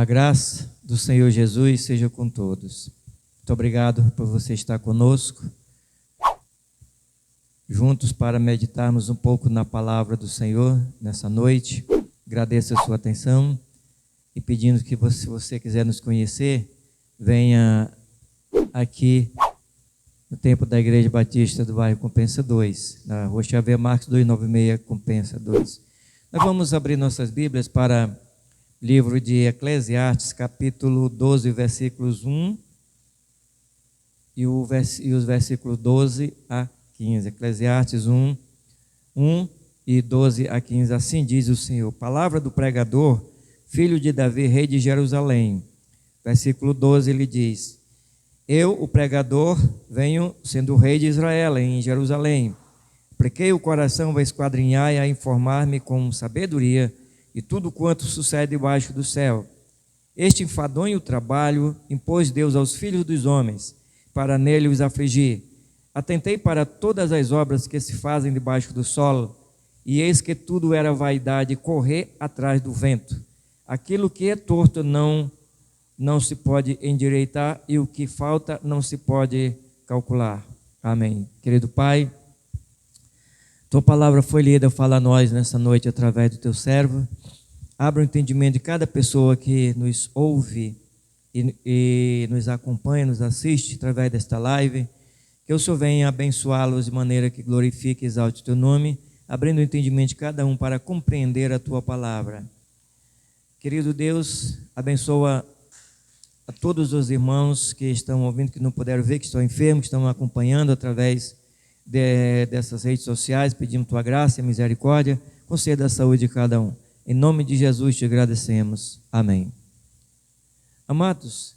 A graça do Senhor Jesus seja com todos. Muito obrigado por você estar conosco, juntos para meditarmos um pouco na palavra do Senhor nessa noite. Agradeço a sua atenção e pedindo que se você quiser nos conhecer, venha aqui no templo da Igreja Batista do bairro Compensa 2, na Rua Xavier Marques 296, Compensa 2. Nós vamos abrir nossas Bíblias para o livro de Eclesiastes, capítulo 12, versículos 1 e os versículos 12 a 15. Eclesiastes 1 e 12 a 15. Assim diz o Senhor: palavra do pregador, filho de Davi, rei de Jerusalém. Versículo 12, ele diz: eu, o pregador, venho sendo rei de Israel em Jerusalém. Apliquei o coração a esquadrinhar e a informar-me com sabedoria e tudo quanto sucede debaixo do céu. Este enfadonho trabalho impôs Deus aos filhos dos homens, para nele os afligir. Atentei para todas as obras que se fazem debaixo do solo, e eis que tudo era vaidade, correr atrás do vento. Aquilo que é torto não se pode endireitar, e o que falta não se pode calcular. Amém. Querido Pai, Tua palavra foi lida, fala a nós nessa noite através do Teu servo. Abra o entendimento de cada pessoa que nos ouve e nos acompanha, nos assiste através desta live. Que o Senhor venha abençoá-los de maneira que glorifique e exalte o Teu nome, abrindo o entendimento de cada um para compreender a Tua palavra. Querido Deus, abençoa a todos os irmãos que estão ouvindo, que não puderam ver, que estão enfermos, que estão acompanhando através dessas redes sociais, pedimos Tua graça e misericórdia, conceda a saúde de cada um. Em nome de Jesus te agradecemos. Amém. Amados,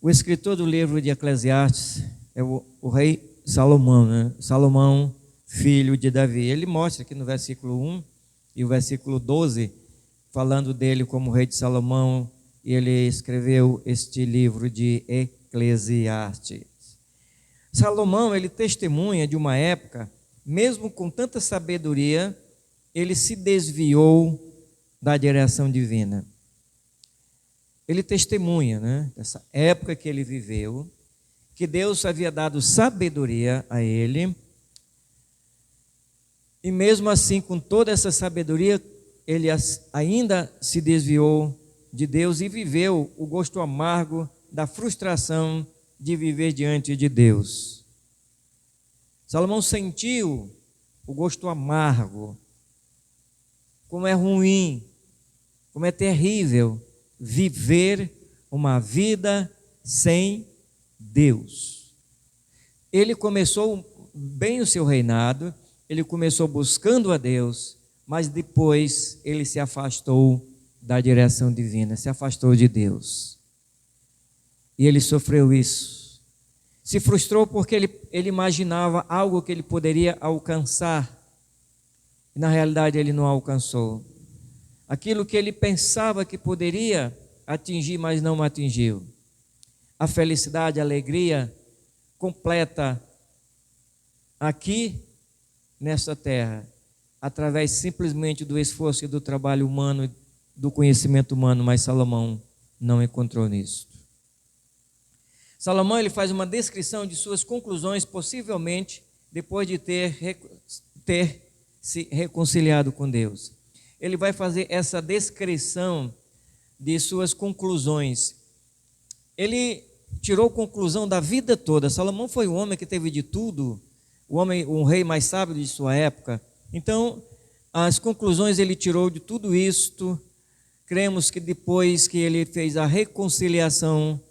o escritor do livro de Eclesiastes é o rei Salomão, né? Salomão, filho de Davi. Ele mostra aqui no versículo 1 e o versículo 12, falando dele como rei de Salomão, e ele escreveu este livro de Eclesiastes. Salomão, ele testemunha de uma época, mesmo com tanta sabedoria, ele se desviou da direção divina. Ele testemunha, né, dessa época que ele viveu, que Deus havia dado sabedoria a ele, e mesmo assim, com toda essa sabedoria, ele ainda se desviou de Deus e viveu o gosto amargo da frustração de viver diante de Deus. Salomão sentiu o gosto amargo, como é ruim, como é terrível viver uma vida sem Deus. Ele começou bem o seu reinado, ele começou buscando a Deus, mas depois ele se afastou da direção divina, se afastou de Deus. E ele sofreu isso. Se frustrou porque ele imaginava algo que ele poderia alcançar. E na realidade ele não alcançou. Aquilo que ele pensava que poderia atingir, mas não atingiu. A felicidade, a alegria completa aqui nesta terra, através simplesmente do esforço e do trabalho humano, do conhecimento humano, mas Salomão não encontrou nisso. Salomão, ele faz uma descrição de suas conclusões, possivelmente depois de ter se reconciliado com Deus. Ele vai fazer essa descrição de suas conclusões. Ele tirou conclusão da vida toda. Salomão foi um homem que teve de tudo, um rei mais sábio de sua época. Então, as conclusões ele tirou de tudo isto. Cremos que depois que ele fez a reconciliação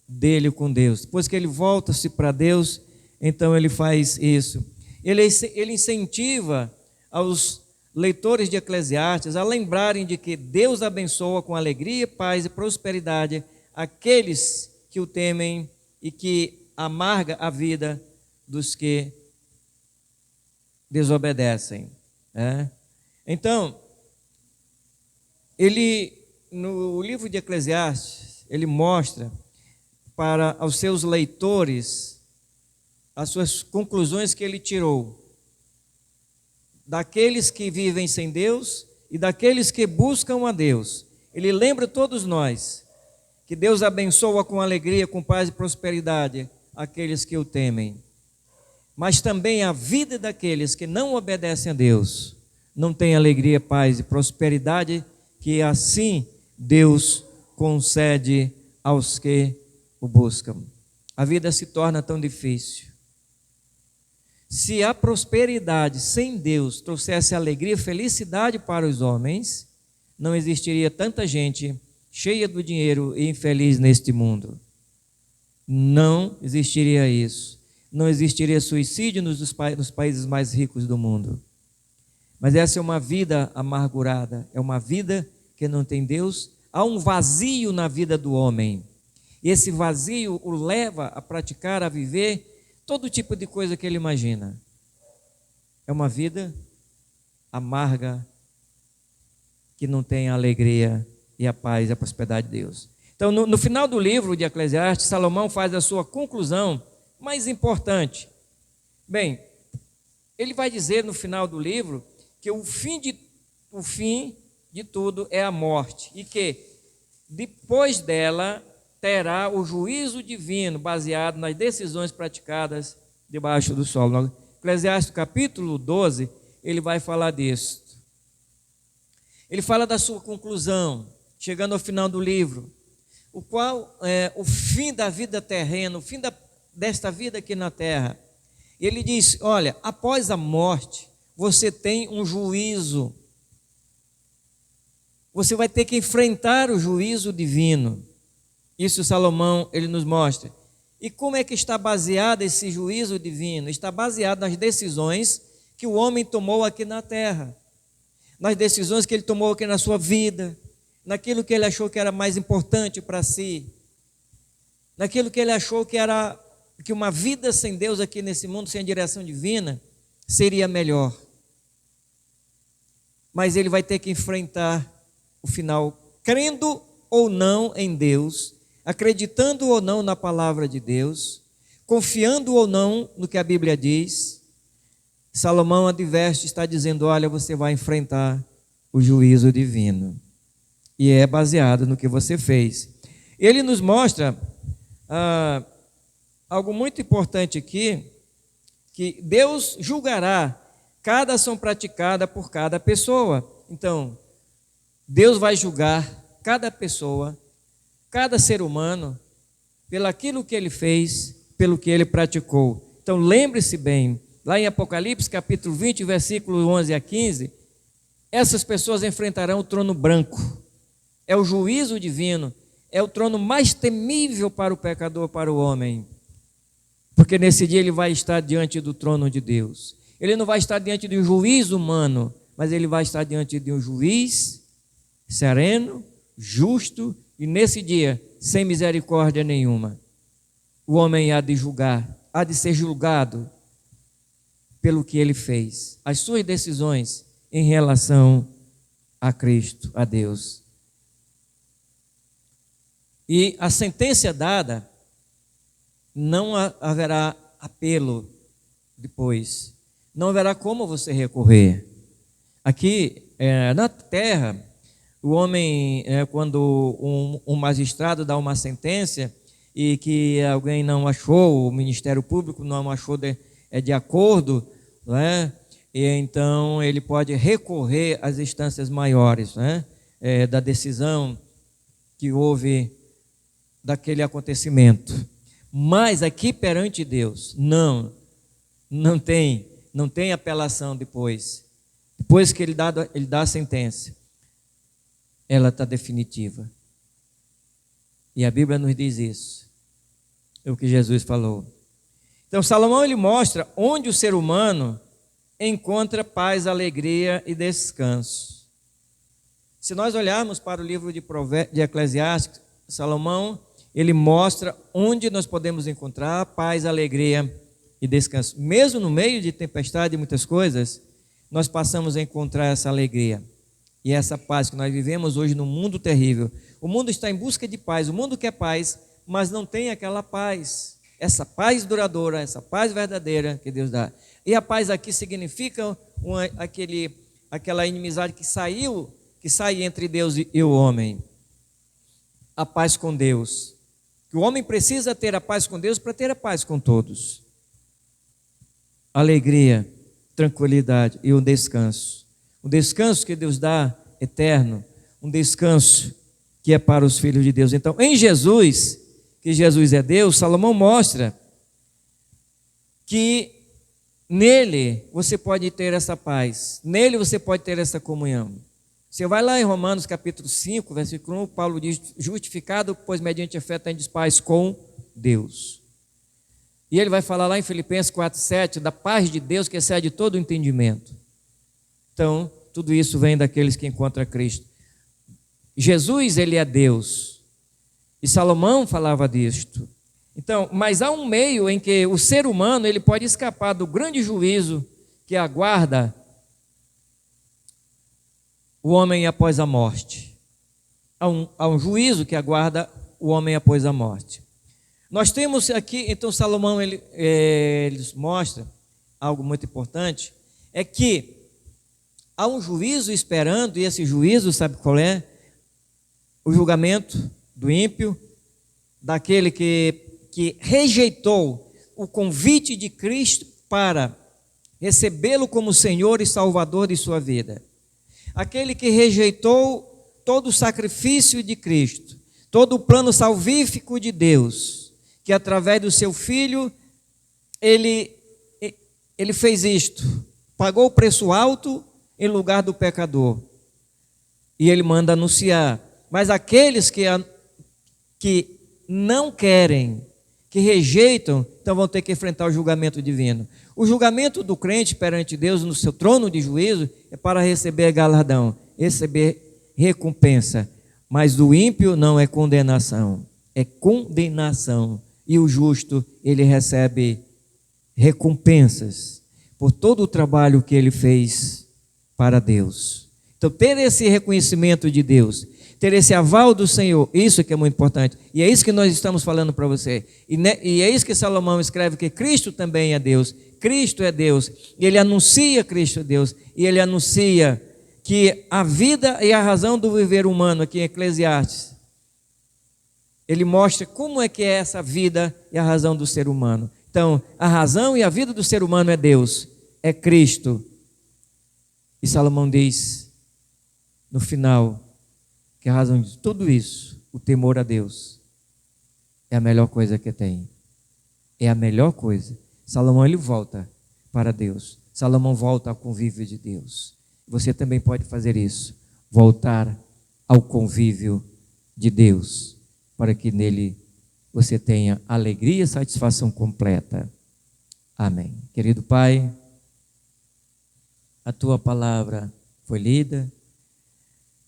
dele com Deus, depois que ele volta-se para Deus, então ele faz isso. Ele incentiva aos leitores de Eclesiastes a lembrarem de que Deus abençoa com alegria, paz e prosperidade aqueles que o temem e que amarga a vida dos que desobedecem. Então, no livro de Eclesiastes, ele mostra para os seus leitores as suas conclusões que ele tirou daqueles que vivem sem Deus e daqueles que buscam a Deus. ele lembra todos nós que Deus abençoa com alegria, com paz e prosperidade aqueles que o temem. Mas também a vida daqueles que não obedecem a Deus não tem alegria, paz e prosperidade, que assim Deus concede aos que o buscam. A vida se torna tão difícil. Se a prosperidade sem Deus trouxesse alegria e felicidade para os homens, não existiria tanta gente cheia do dinheiro e infeliz neste mundo. Não existiria isso. Não existiria suicídio nos países mais ricos do mundo. Mas essa é uma vida amargurada, é uma vida que não tem Deus. Há um vazio na vida do homem. E esse vazio o leva a praticar, a viver todo tipo de coisa que ele imagina. É uma vida amarga, que não tem a alegria e a paz e a prosperidade de Deus. Então, no final do livro de Eclesiastes, Salomão faz a sua conclusão mais importante. Bem, ele vai dizer no final do livro que o fim de tudo é a morte, e que depois dela terá o juízo divino baseado nas decisões praticadas debaixo do sol. No Eclesiastes capítulo 12, ele vai falar disso. Ele fala da sua conclusão, chegando ao final do livro, o qual é o fim da vida terrena, o fim desta vida aqui na terra. Ele diz: olha, após a morte, você tem um juízo. Você vai ter que enfrentar o juízo divino. Isso Salomão, ele nos mostra. E como é que está baseado esse juízo divino? Está baseado nas decisões que o homem tomou aqui na terra. Nas decisões que ele tomou aqui na sua vida. Naquilo que ele achou que era mais importante para si. Naquilo que ele achou que uma vida sem Deus aqui nesse mundo, sem a direção divina, seria melhor. Mas ele vai ter que enfrentar o final, crendo ou não em Deus, acreditando ou não na palavra de Deus, confiando ou não no que a Bíblia diz. Salomão adverte, está dizendo: olha, você vai enfrentar o juízo divino. E é baseado no que você fez. Ele nos mostra algo muito importante aqui, que Deus julgará cada ação praticada por cada pessoa. Então, Deus vai julgar cada pessoa, cada ser humano, pelo aquilo que ele fez, pelo que ele praticou. Então, lembre-se bem, lá em Apocalipse, capítulo 20, versículos 11 a 15, essas pessoas enfrentarão o trono branco. É o juízo divino, é o trono mais temível para o pecador, para o homem. Porque nesse dia ele vai estar diante do trono de Deus. Ele não vai estar diante de um juiz humano, mas ele vai estar diante de um juiz sereno, justo, e nesse dia, sem misericórdia nenhuma. O homem há de julgar, há de ser julgado pelo que ele fez, as suas decisões em relação a Cristo, a Deus. E a sentença dada, não haverá apelo depois. Não haverá como você recorrer. Aqui, na terra, o homem, quando um magistrado dá uma sentença e que alguém não achou, o Ministério Público não achou de acordo, né? E então ele pode recorrer às instâncias maiores, né? Da decisão que houve daquele acontecimento. Mas aqui perante Deus, não tem apelação depois. Depois que ele dá a sentença, ela está definitiva. E a Bíblia nos diz isso. É o que Jesus falou. Então Salomão ele mostra onde o ser humano encontra paz, alegria e descanso. Se nós olharmos para o livro de Eclesiastes, Salomão ele mostra onde nós podemos encontrar paz, alegria e descanso. Mesmo no meio de tempestade e muitas coisas, nós passamos a encontrar essa alegria e essa paz que nós vivemos hoje no mundo terrível. O mundo está em busca de paz, o mundo quer paz, mas não tem aquela paz, essa paz duradoura, essa paz verdadeira que Deus dá. E a paz aqui significa aquela inimizade que que sai entre Deus e o homem. A paz com Deus. Que o homem precisa ter a paz com Deus para ter a paz com todos. Alegria, tranquilidade e um descanso. Um descanso que Deus dá eterno. Um descanso que é para os filhos de Deus. Então, em Jesus, que Jesus é Deus, Salomão mostra que nele você pode ter essa paz. Nele você pode ter essa comunhão. Você vai lá em Romanos capítulo 5, versículo 1, Paulo diz, justificado, pois mediante a fé tendes paz com Deus. E ele vai falar lá em Filipenses 4,7, da paz de Deus que excede todo o entendimento. Então, tudo isso vem daqueles que encontram Cristo. Jesus, ele é Deus. E Salomão falava disto. Então, mas há um meio em que o ser humano ele pode escapar do grande juízo que aguarda o homem após a morte. Há um juízo que aguarda o homem após a morte. Nós temos aqui, então Salomão ele mostra algo muito importante, é que há um juízo esperando, e esse juízo, sabe qual é? O julgamento do ímpio, daquele que rejeitou o convite de Cristo para recebê-lo como Senhor e Salvador de sua vida. Aquele que rejeitou todo o sacrifício de Cristo, todo o plano salvífico de Deus, que através do seu Filho, ele fez isto, pagou o preço alto em lugar do pecador. E ele manda anunciar. Mas aqueles que não querem, que rejeitam, então vão ter que enfrentar o julgamento divino. O julgamento do crente perante Deus no seu trono de juízo é para receber galardão, receber recompensa. Mas do ímpio não é condenação, é condenação. E o justo, ele recebe recompensas por todo o trabalho que ele fez para Deus. Então, ter esse reconhecimento de Deus, ter esse aval do Senhor, isso que é muito importante. E é isso que nós estamos falando para você. E é isso que Salomão escreve, que Cristo também é Deus. Cristo é Deus. E ele anuncia Cristo é Deus. E ele anuncia que a vida e a razão do viver humano, aqui em Eclesiastes, ele mostra como é que é essa vida e a razão do ser humano. Então, a razão e a vida do ser humano é Deus, é Cristo. E Salomão diz, no final, que a razão de tudo isso, o temor a Deus, é a melhor coisa que tem. É a melhor coisa. Salomão, ele volta para Deus. Salomão volta ao convívio de Deus. Você também pode fazer isso. Voltar ao convívio de Deus, para que nele você tenha alegria e satisfação completa. Amém. Querido Pai, a Tua palavra foi lida,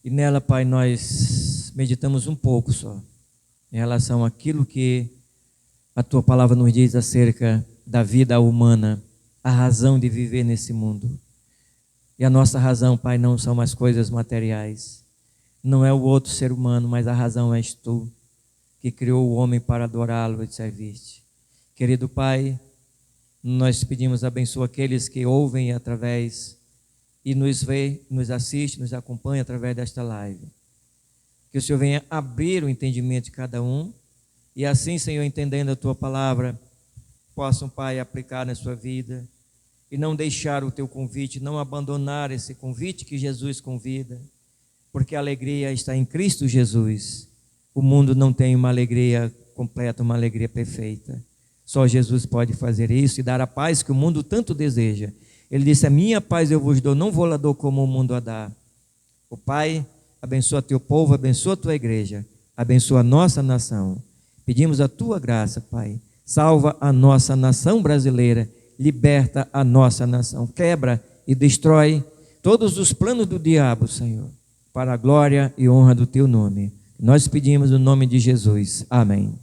e nela, Pai, nós meditamos um pouco só, em relação àquilo que a Tua palavra nos diz acerca da vida humana, a razão de viver nesse mundo. E a nossa razão, Pai, não são mais coisas materiais, não é o outro ser humano, mas a razão és Tu, que criou o homem para adorá-lo e servir-te. Querido Pai, nós pedimos abençoa aqueles que ouvem através e nos vê, nos assiste, nos acompanha através desta live. Que o Senhor venha abrir o entendimento de cada um e assim, Senhor, entendendo a Tua palavra, possam, Pai, aplicar na sua vida e não deixar o Teu convite, não abandonar esse convite que Jesus convida, porque a alegria está em Cristo Jesus. O mundo não tem uma alegria completa, uma alegria perfeita. Só Jesus pode fazer isso e dar a paz que o mundo tanto deseja. Ele disse, a minha paz eu vos dou, não vou lá dou como o mundo a dá. O Pai, abençoa Teu povo, abençoa a Tua igreja, abençoa a nossa nação. Pedimos a Tua graça, Pai. Salva a nossa nação brasileira, liberta a nossa nação, quebra e destrói todos os planos do diabo, Senhor, para a glória e honra do Teu nome. Nós pedimos no nome de Jesus. Amém.